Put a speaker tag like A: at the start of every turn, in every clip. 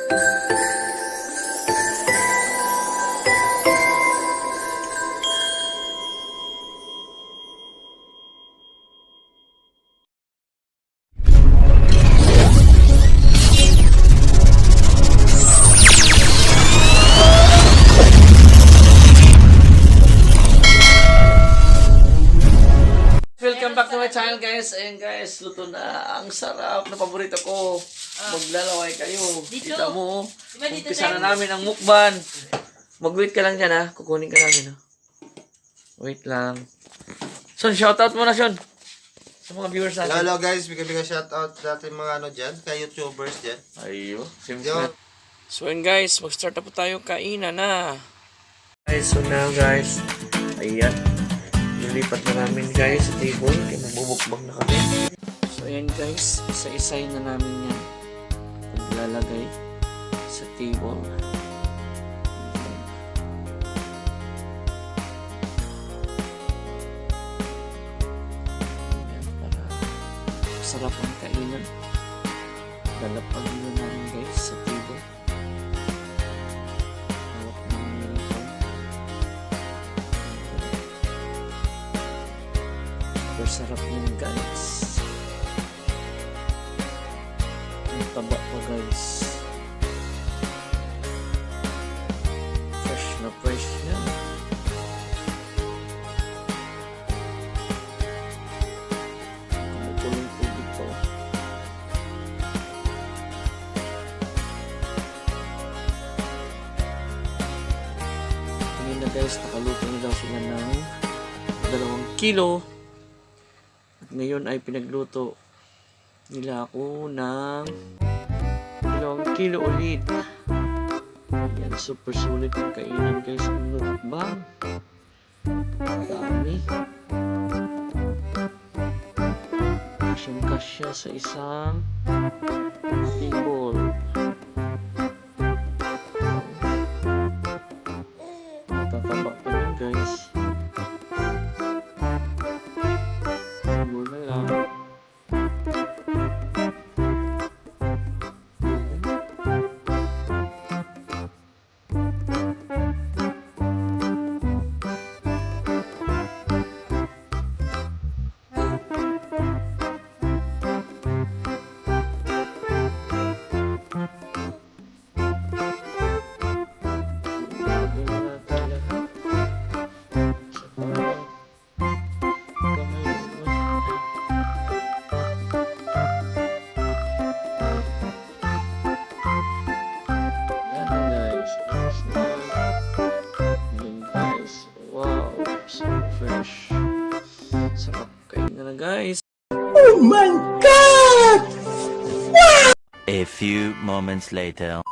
A: Welcome back to my channel guys. Ayun guys, luto na. Ang sarap na paborito ko. Maglalaway kayo. Kita mo. Umpisa na namin ang mukbang. Mag-wait ka lang dyan ha. Kukunin ka namin ha. Wait lang. Son, shoutout muna Son. Sa mga viewers natin.
B: Hello guys, bigyan shoutout natin mga ano dyan, kay YouTubers dyan.
A: Ayo. Simple. So yun guys, mag-start na po tayo kainan na. Guys, so now guys. Ayan. Nilipat na namin guys sa table. Kaya magbubukbang na kami. So ayan guys, isa-isay na namin yan. Paglalagay sa table. Ayan, para sarap ang kainan. Lalapag na namin guys sa table. Hawak namin nito. Sarap niyan guys. Ang taba pa guys. Fresh na fresh yan. Kumukulong tubig po. Kanina guys, nakaluto na daw sila ng 2 kilo. Ngayon ay pinagluto nila ako ng 2 kilo ulit. Yan, super sulit ang kainan guys. Ang mukbang. Dami. Kasyang-kasya sa isang table. Tataba pa lang guys. Fresh. Sarap kainin na guys.
C: Oh my God!
D: Wow! A few moments later.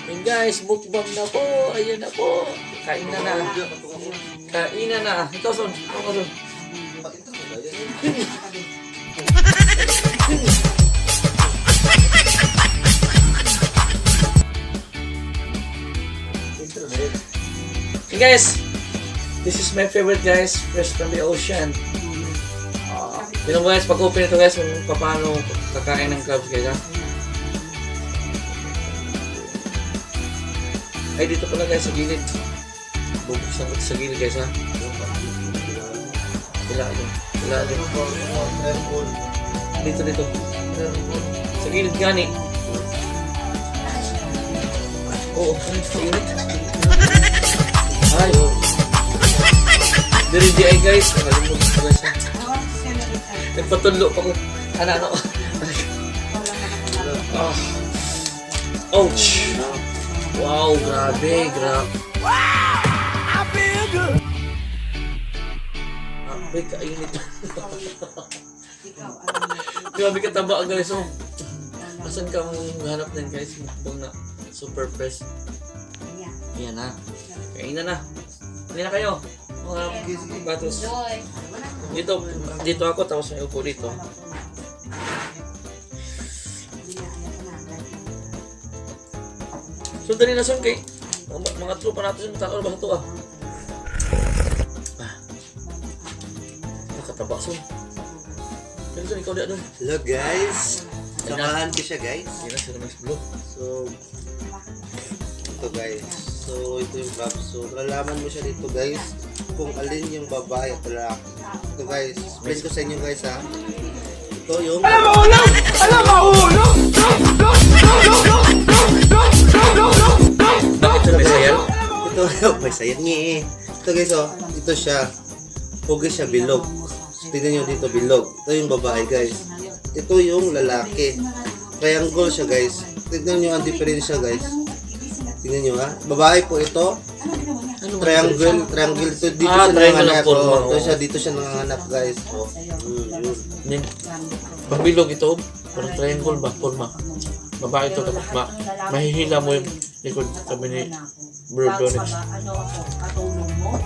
A: And guys, mukbang na po. Ayan na po. Kain na na. Kain na na. Ito Son. Ito Son. Hey guys, this is my favorite guys, fresh from the ocean. Yun mo guys, pag-open ito guys, kung paano kakain ng crabs guys ha. Ay dito pala guys sa gilid. Bubuksan ko sa gilid guys ha. Ilalim. Dito. Sa gilid gani. Oo, init. Ay, dari di ay guys, nakalimutan ko guys. Nagpatulo pa ko. Ano? Ouch! Wow, grabe. Wow! I feel good! Grabe, kainit. Grabe kataba guys. Oh. Asan ka hanap din guys? Mukbang na super fresh. Yan na. Kainan na. Hindi na kayo. Mga batos. Dito ako, tapos may upo dito. So, dali na son kay mga tropa natin sa tao ba ito ah. Nakataba son. Pero son, ikaw diyan doon.
B: Hello guys. Samahan ko siya guys.
A: Hindi na sila mas blue.
B: So, ito guys. So, ito yung vlog. So, lalaman mo siya dito guys kung alin yung babae at lalaki. Ito guys, explain ko sa inyo guys ha. Ito yung...
A: Bakit siya may sayal?
B: Ito, may sayang niya eh. Ito guys oh, ito siya. Huwag siya bilog. Tignan nyo dito bilog. Ito yung babae guys. Ito yung lalaki. Triangle siya guys. Tignan nyo ang diferensya guys. Tignan nyo ha. Babae po ito. Triangle ito dito siya
A: triangle
B: nanganap.
A: ang forma,
B: Oh, ito
A: oo.
B: siya dito siya nanganap guys. Oh. Yun.
A: Then, pag bilog ito, parang triangle ba? Forma. Babae ito, tapos mahihila mo yung likod kami ni Bro Donix.
E: Ano ako, katulong mo?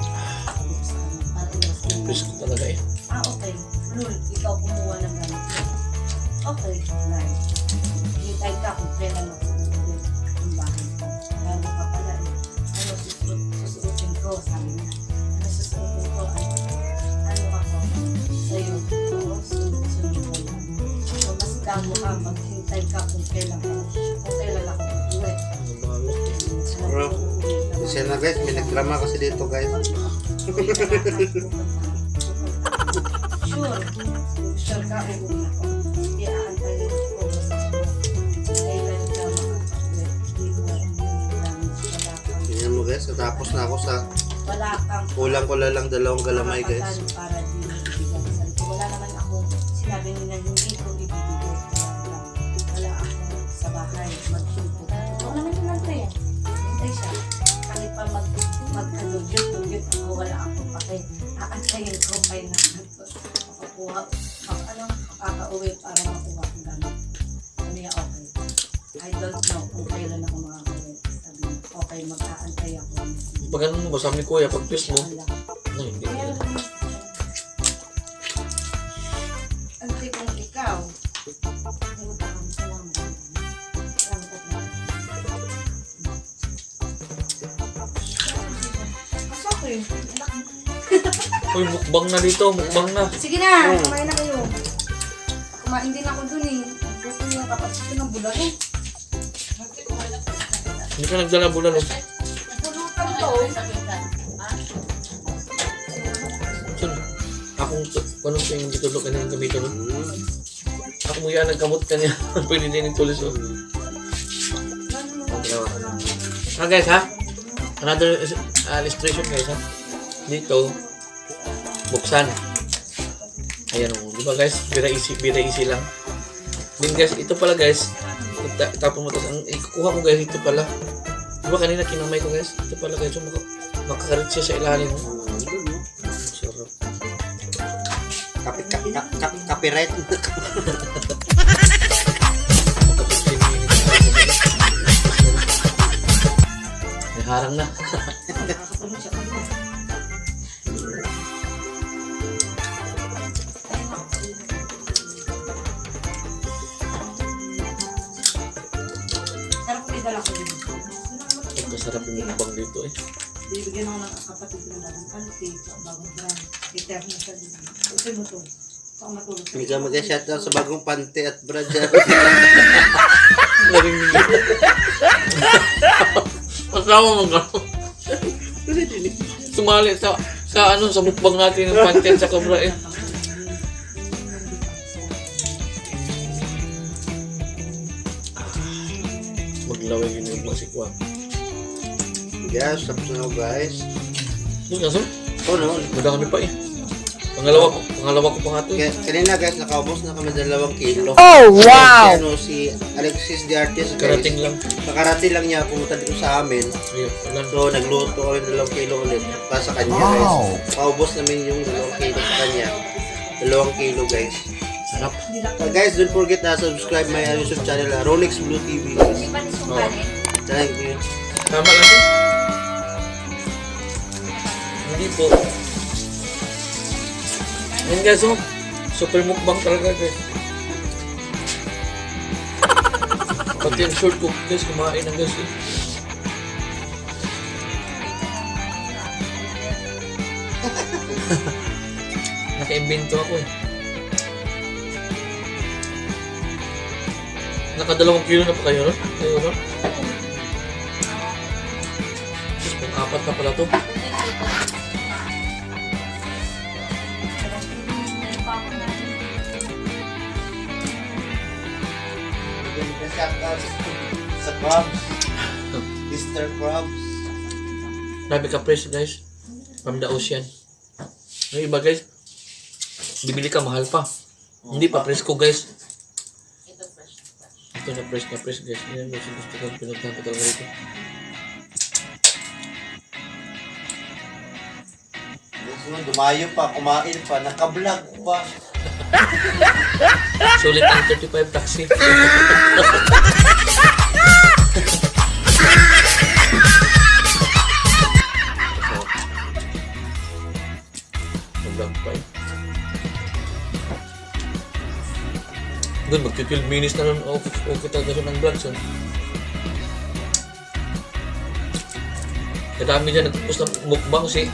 A: Please ko talaga eh.
E: Okay. Lul, ikaw kumuha ng gamit mo. Okay, nice. Hintay ka kung kailan ako uuwi ng bahay ko. Bago ka pala eh. Ano susuotin ko, sabi niya. Ano susuotin ko, ano ako, sa'yo. Oo, sunod ko lang. So, mas damo ka, maghintay ka kung kailan ako uuwi.
B: Bro, siya na guys, may nagdrama kasi dito guys.
E: Sure ka, uuwi ako. Hindi aantayin ko sa kailan ka makakauwi. Hindi mo wala kang
B: Tingnan mo guys, natapos na ako sa
E: wala kang
B: kulang ko lang 2 galamay guys.
E: karapatan para di mo ibigay sa sarili. Wala naman ako sinabi nila hindi ko ibibigay. Wala ako sa bahay magsuko. Wala naman yung nante. Hintay siya. Kahit pa magkadugyot ako, wala akong pake. Aantayin ko kay na makakuha. Makakauwi para makuha ang gamit. Sabi niya, okay. I don't know kung kailan ako makakauwi. Sabi niya, okay, mag-aantay ako.
A: Pag ano mo ba, sabi ni Kuya, pag twist mo,
E: Wala.
A: no, hindi.
E: Ante kung ikaw, hinutahan mo salamat. Salamat at okay.
A: Uy, mukbang na dito, mukbang na.
E: Sige na, kumain na kayo. Kumain din ako dun eh. Gusto yung kapasito ng bulalo.
A: Hindi ka nagdala bulalo.
E: Pulutan to.
A: Sun, akong, ano sa yung gitulog ka na yung gamitin mo? Ako mo yan, nagkamot ka niya. Pwede din yung tulis mo. Guys ha, another illustration guys ha. Dito, buksan. Ayan o, di ba guys, bira easy lang. Then guys, ito pala guys, tapon mo tapos, ang ikukuha ko guys, ito pala. Di ba kanina kinamay ko guys, ito pala guys, so makakarit siya sa ilalim. Sarap.
B: Copyright.
A: May harang na.
E: Sarap ko idala ko din.
A: Masarap yung mukbang dito eh.
E: Bibigyan ako ng kapatid ko ng bagong pancake, bagong brand. Iter na siya din. Ito mo to. Saka matulog.
B: Hindi ka mag-shoutout sa bagong pante at brad dyan.
A: Laring Masama mo nga. Sumali sa ano sa mukbang natin ng pantin sa Cobra eh. Maglaway yun yung masikwa.
B: Yes, tapos na ako guys.
A: Yung naso?
B: Oh no.
A: Madami pa eh. Pangalawa ko pa nga ito eh.
B: Kanina guys, nakaubos na kami 2 kilo.
C: Oh, wow!
B: Ano, si Alexis the artist guys.
A: Karating lang.
B: Nakarating lang niya, pumunta dito sa amin.
A: Ayun, ulan.
B: So, nagluto kami 2 kilo ulit para sa kanya guys. Paubos namin yung 2 kilo sa kanya. 2 kilo guys.
A: Sarap.
B: Guys, don't forget na subscribe my YouTube channel, Rolex Blue TV guys. Thank you.
A: Tama lang din. Hindi po. Yan guys oh. Super mukbang talaga guys. Pati yung short cook guys, kumain na guys eh. Naka-invento ako eh. Nakadalawang kilo na pa kayo, no? Kayo, no? Tapos pang-apat na pala to.
B: Sa crabs. Mr. Crabs.
A: Grabe ka fresh guys. From the ocean. Yung iba guys, bibili ka mahal pa. Hindi pa presko guys. Ito na fresh guys. Yan guys, gusto ko pinagtan ko talaga rito.
B: Dumayo pa, kumain pa, naka-vlog pa.
A: Sulit ang 35 taxi. Vlog pa eh. Doon, mag-12 minutes na nun. Okay talaga ng vlog. So. Kadami dyan nagtapos ng mukbang si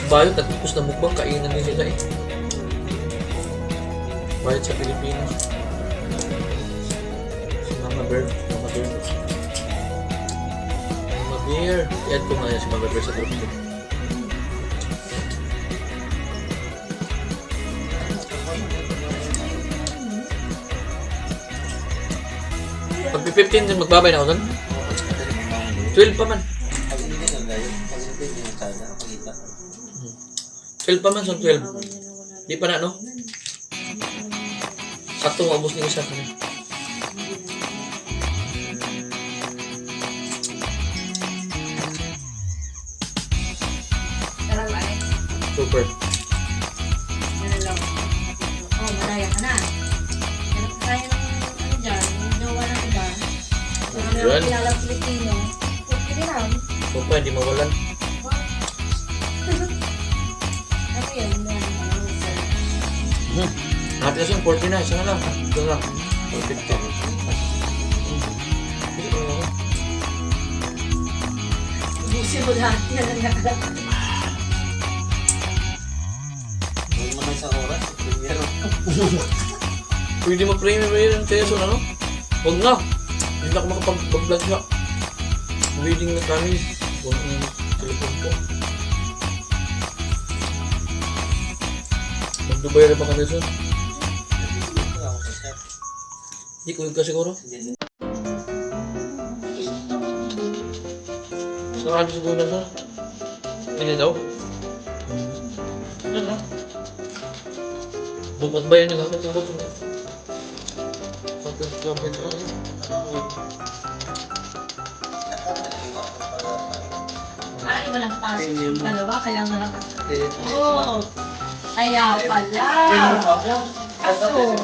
A: Bayot nagtapos ng mukbang. Kainan din sila eh. Bayot sa Pilipinas. Si Mama Bear. Mama Bear. I-add ko nga yan si Mama Bear sa group ko. Pag 15 din magbabay na ako doon. 12 pa man.
B: Pag hindi ka ngayon, pag hindi yung sana, pakita.
A: 12 pa man, so 12. Di pa na, no? Sakto maubos na isa kami. Super.
E: Oh, malaya ka na. Hanap tayo ng ano dyan, yung jowa ng iba. Kung ano
A: Yan.
E: yung kilalang Pilipino, pwede lang.
A: Super, hindi mawalan.
E: Ano yan?
A: Hati kasi yung 49, isa na lang. Ito lang. 450.
E: Busi mo lahat na lang nakalakad.
B: Huwag mo na isang oras, premiere.
A: Pwede ma-premium yun kaya so ano? Huwag na. Hindi na ako makapag-vlog siya. Waiting na kami. Huwag na yung telepon ko. Mag-Dubai rin ba kami so? Hindi ko yung siguro. Saan siguro na sa? Hindi daw? Ano na? Bumat ba yan yung hapit yung buto? Hapit yung buto.
E: Ay, walang pasok yung dalawa, kaya nga nakasakit. Oo. Kaya pala. Aso.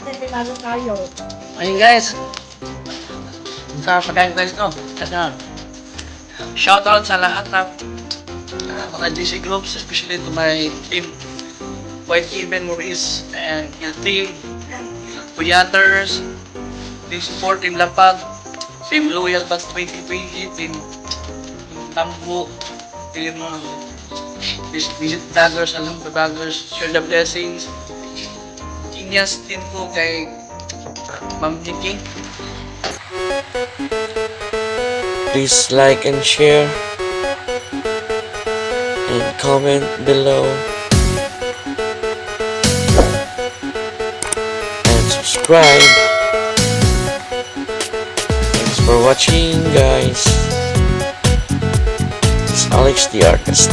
E: Kasi pinalo tayo.
A: Ayun guys. Sa pagkain guys no. Shoutout sa lahat ng mga GC groups, especially to my team. White Even, Maurice, and your team. Puyaters, Team Support, Team Lapag, Team Loyal Band 2020, Team Tambo, Team Visit Vloggers, alam ko Vloggers, Share the Blessings. Genius din po kay Ma'am Nikki. Please like and share and comment below and subscribe. Thanks for watching guys. It's Alex the Artist.